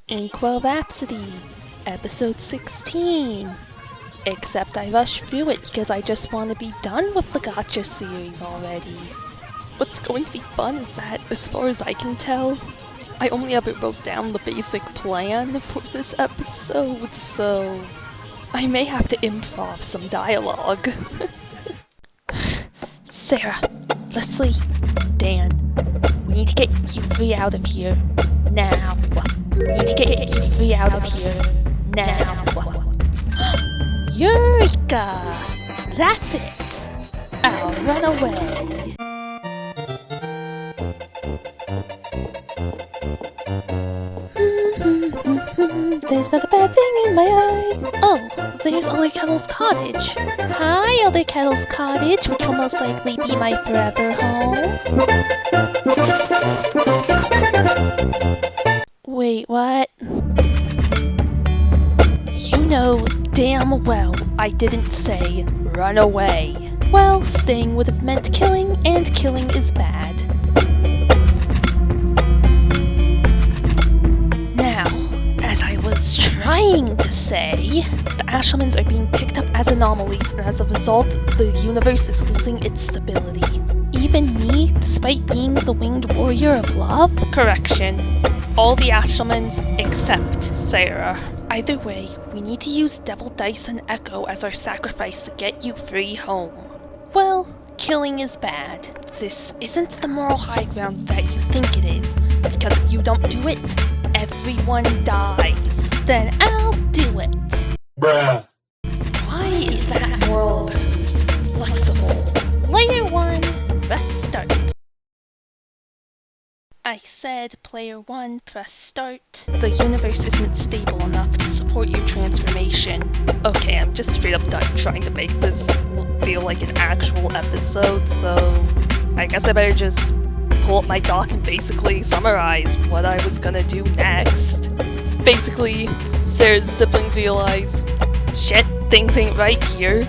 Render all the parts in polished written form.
Inkwell Rhapsody, episode 16. Except I rushed through it because I just want to be done with the Gacha series already. What's going to be fun is that, as far as I can tell, I only ever wrote down the basic plan for this episode, so I may have to improv some dialogue. Sara, Leslie, Dan, we need to get you three out of here now. We need to get you three out of here now. Eureka! That's it! I'll run away. There's not a bad thing in my eye. Oh, there's Other Kettle's cottage. Hi, Other Kettle's cottage, which will most likely be my forever home. Wait, what? You know damn well I didn't say run away. Well, staying would have meant killing, and killing is bad. Now, as I was trying to say, the Ashlemans are being picked up as anomalies, and as a result, the universe is losing its stability. Even me, despite being the winged warrior of love? Correction. All the Ashlemans except Sara. Either way, we need to use Devil Dice and Echo as our sacrifice to get you three home. Well, killing is bad. This isn't the moral high ground that you think it is, because if you don't do it, everyone dies. Then I'll do it. Bruh. Why is that moral of hers flexible? Layer 1, press start. I said player 1, press start. The universe isn't stable enough to support your transformation. Okay, I'm just straight up done trying to make this feel like an actual episode, so I guess I better just pull up my doc and basically summarize what I was gonna do next. Basically, Sara's siblings realize, shit, things ain't right here.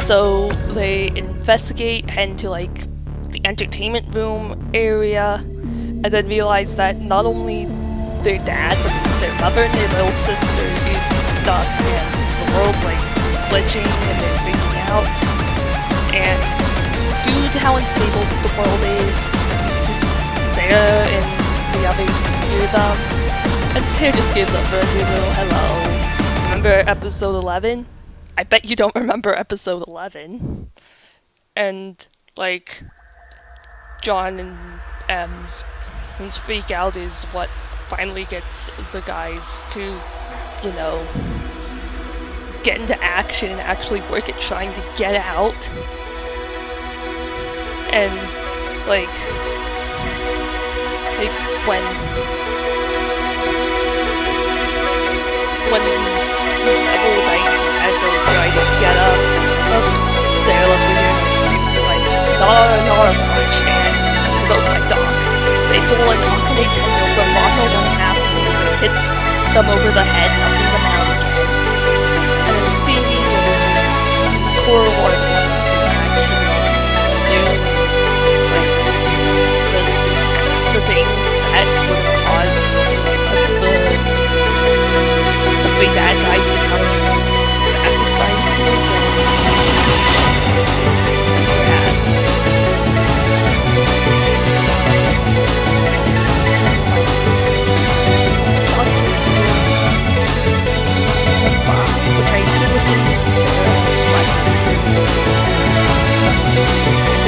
So they investigate, head into like the entertainment room area, and then realize that not only their dad, but their mother and their little sister is stuck, and the world's like glitching and they're freaking out. And due to how unstable the world is, Sara and the others hear them, and Sara just gives up for a little hello. Remember episode 11? I bet you don't remember episode 11. And like, John and Em's freak out is what finally gets the guys to, you know, get into action and actually work at trying to get out. And like when Devil Dice and Echo try to get up, they're like not much, and to go my dog. They pull an Akane tendril from Mako 1/2 and hit them over the head, knocking them out again. And then Stevie and Core Ward wants to actually do like the thing that would cause the big bad guys becoming sacrifices.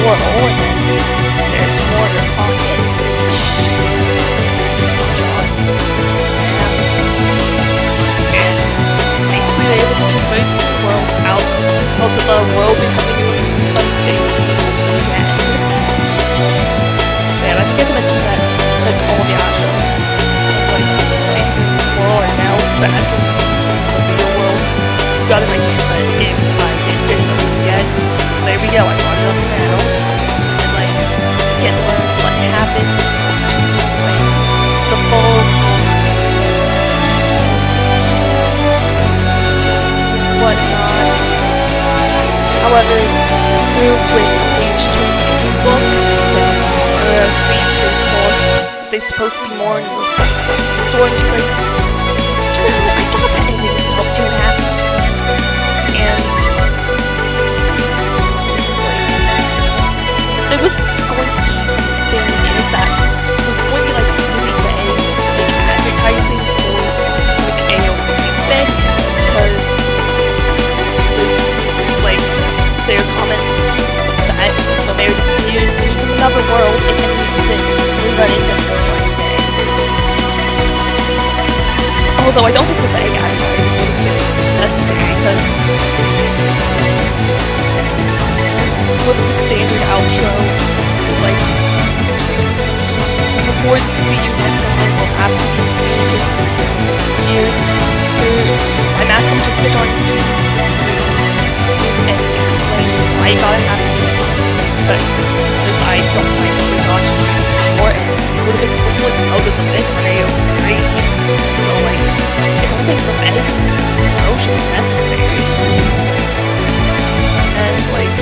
And there's more in her pocket, and basically they're able to convert the world out of the world becoming unstable again. And I forget to mention that that's all the Ashlemans, like this time world are now back in the real world. You gotta make it, but if I didn't know this yet, there we go, I watched it on the panel. Get to learn what happens to like the folks, whatnot. However, we're with page 2 in the book, so there are scenes there's more. They're supposed to be more in this story. She's like, Although I don't think the egg advertising would have been necessary because with the standard outro, like before the see you next time, Inkwell Rhapsody scene, my mask can just get onto the screen and explain why you gotta have it, but because I don't like the Gacha before, and it would have explicitly promoted the BETTER the AO3, so like, I don't think the egg promotion is necessary. And like,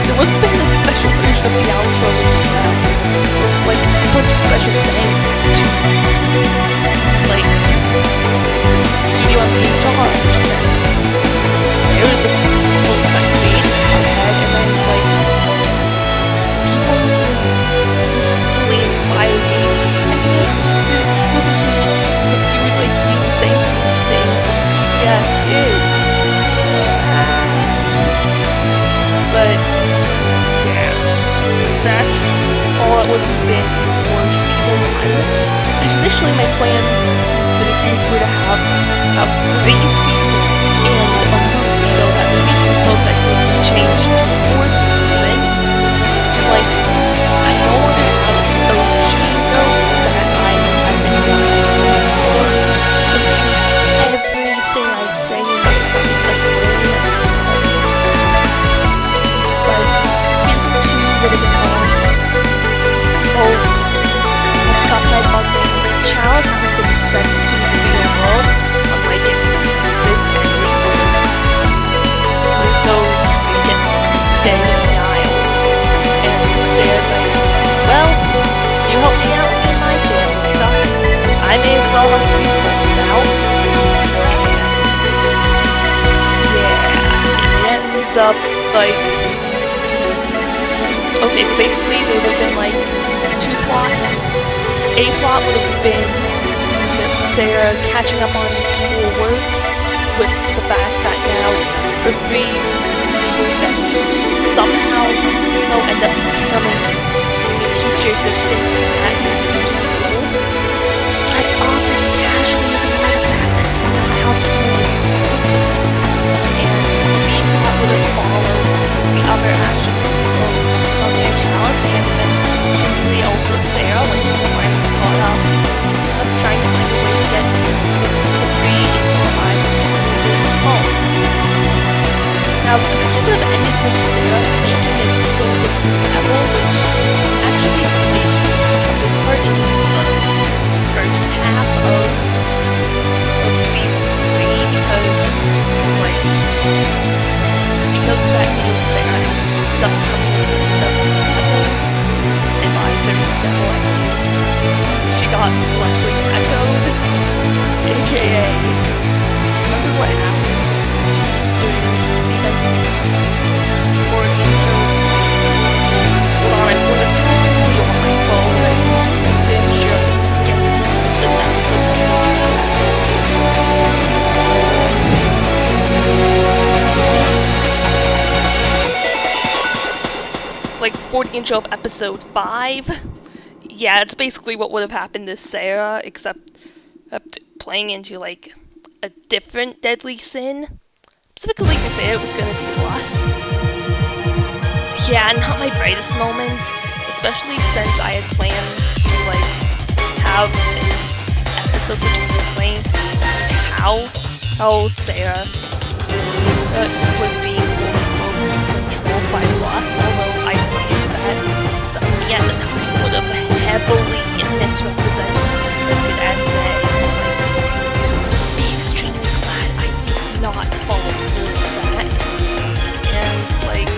there would have been a special version of the outro as well, with like a bunch of special thanks to like Studio MPHR, they're the folks that made the egg, and then like people really inspired me. I mean, the viewers like you, thank you thing BTS is. But yeah, that's all it would have been for season 1. Initially my plan was for the series were to have 3 seasons and a movie, though that movie was most likely to change to a 4th season. And like, I no longer have OG notes that I memorized for. Everything I say is like really but season 2 would have been on both copyright bugging child having been sent to the real world, unlike in this ending where those gets dead in the aisles. And Sarah's like, well, you help me out with my family stuff. I may as well help you put this out. Yeah, it ends up like, okay, so basically there would have been like 2 plots. A plot would have been Sara catching up on schoolwork with the fact that now her 3 viewers that somehow will end up becoming teacher assistants at her school. That's all just casually ignoring the fact that it's not how to do sport. And B plot would have followed the other astronauts as well as their chalice, and then also Sara when she's finally caught up of trying to find a way to get the tree into her eyes home. Now this could have ended with Sara making it go with Neville, which actually plays a big part in the first half of season 3 because it's like because that means Sara subconsciously she got Leslie echoed, aka remember what happened during the endings or the intro? Hold on, I'm going to turn this video on my phone and then show this episode. Like before the intro of episode 5. Yeah, it's basically what would have happened to Sara, except playing into like a different deadly sin. Specifically to say it was gonna be lust. Yeah, not my brightest moment, especially since I had plans to like have an episode which explained how Sara was being controlled by lust, although I knew that me at the time would have heavily misrepresented as saying, be extremely glad I did not follow through with that. And like,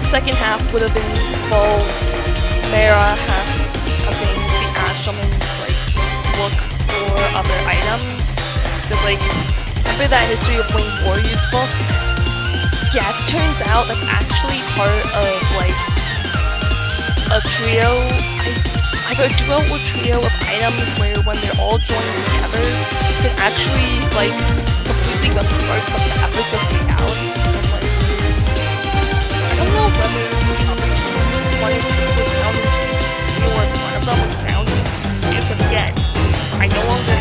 the second half would have been involved Sara having the Astroman's like look for other items. Because like, remember that History of Wayne Warriors book? Yeah, it turns out that's actually part of like a trio, either a duo or trio of items where when they're all joined together, it can actually like completely reverse the fabric of reality. And like, I don't know whether one of them was found or if one of them was found, but again, I no longer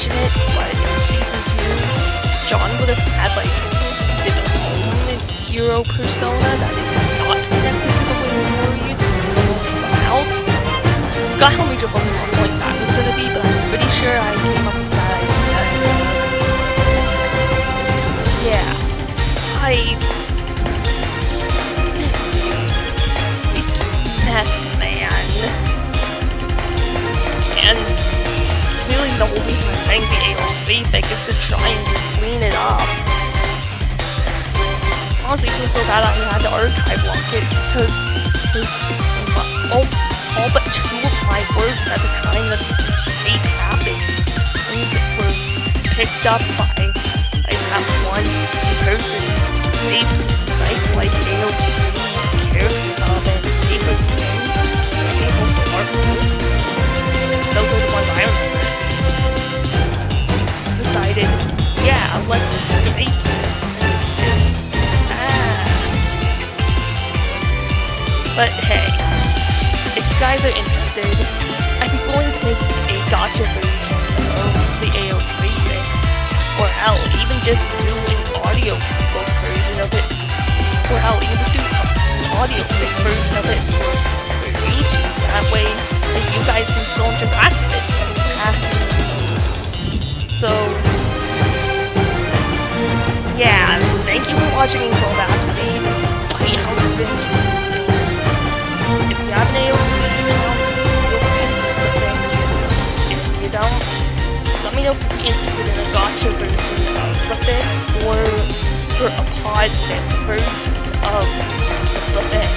mention it, but in season 2, John would have had like his own hero persona that is not connected to the Winged Warriors and still just out. Forgot how major of a plot point that was gonna be, but I'm pretty sure I came up with that idea. Yeah. This mess, man. And really the whole reason I'm saying the AO3 thing is to try and clean it up. Honestly, I feel so bad I had to archive lock it because all but 2 of my words at the time that fate happened were picked up by that one person who saved sites like AO3, Character Hub, and Paper King, and also Marvel. Those are the ones I remember. Decided, yeah, let's make this instead. But hey, if you guys are interested, I'd be willing to make a Gacha version of the AO3 thing. Or hell, even just do an audiobook version of it. Or hell, even just do an audiobook version of it for YouTube. That way, you guys can still interact with it So, yeah, thank you for watching Inkwell Rhapsody. Despite how cringe it is. If you have an AO3 account, feel free to put the thing. If you don't, let me know if you're interested in a Gacha version of the thing or for a podcast version of the thing.